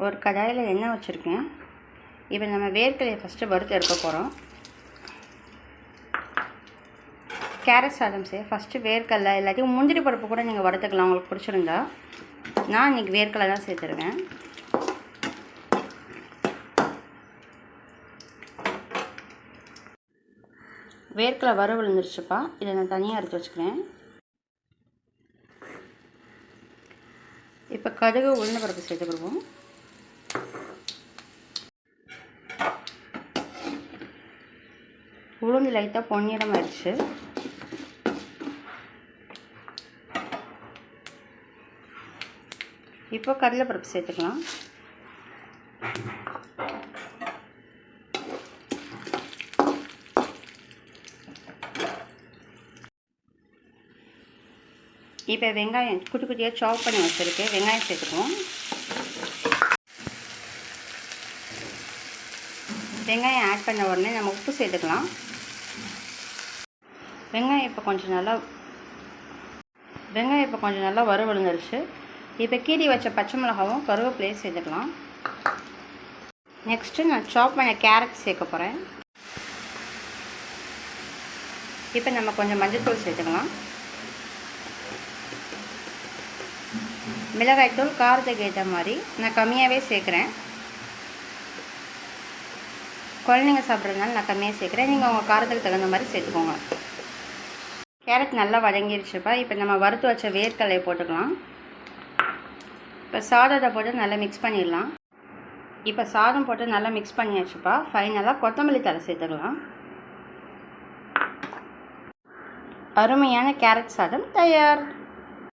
ஒரு கடாயில் எண்ணெய் வச்சுருக்கேன். இப்போ நம்ம வேர்க்கடலையை ஃபஸ்ட்டு வறுத்து எடுக்க போகிறோம். கேரட் சாதம் செய்ய ஃபஸ்ட்டு வேர்க்கடலை எல்லாத்தையும் முந்திரி பருப்பு கூட நீங்கள் வறுத்துக்கலாம் உங்களுக்கு பிடிச்சிருந்தா. நான் இன்றைக்கி வேர்க்கடலை தான் சேர்த்துருக்கேன். வேர்க்கடலை வறு விழுந்துருச்சுப்பா. இதை நான் தனியாக எடுத்து வச்சுக்கிறேன். இப்போ கடுகு உளுந்து பருப்பு சேர்த்துக்கிடுவோம். உளுந்து லைட்டாக பொன்னிறம் ஆயிடுச்சு. இப்போ கடலைப்பருப்பு சேர்த்துக்கலாம். இப்போ வெங்காயம் குட்டி குட்டியாக சாப் பண்ணி வச்சுருக்கு. வெங்காயம் சேர்த்துக்குவோம். வெங்காயம் ஆட் பண்ண உடனே நம்ம உப்பு சேர்த்துக்கலாம். வெங்காயம் இப்போ கொஞ்சம் நல்லா வறுவழுந்துருச்சு. இப்போ கீரி வச்ச பச்சை மிளகாவும் கருவேப்பிலையும் சேர்த்துக்கலாம். நெக்ஸ்ட்டு நான் சாப் பண்ண கேரட் சேர்க்க போகிறேன். இப்போ நம்ம கொஞ்சம் மஞ்சள்தூள் சேர்த்துக்கலாம். மிளகாய்த்தூள் காரத்துக்கு ஏற்ற மாதிரி நான் கம்மியாகவே சேர்க்குறேன். குழந்தைங்க சாப்பிட்றதுனால நான் கம்மியாக சேர்க்குறேன். நீங்கள் உங்கள் காரத்துக்கு தகுந்த மாதிரி சேர்த்துக்கோங்க. கேரட் நல்லா வதங்கிடுச்சுப்பா. இப்போ நம்ம வறுத்து வச்ச வேர்க்கடலையை போட்டுக்கலாம். இப்போ சாதத்தை போட்டு நல்லா மிக்ஸ் பண்ணிடலாம். இப்போ சாதம் போட்டு நல்லா மிக்ஸ் பண்ணியாச்சுப்பா. ஃபைனலாக கொத்தமல்லி தழை சேர்த்துக்கலாம். அருமையான கேரட் சாதம் தயார்.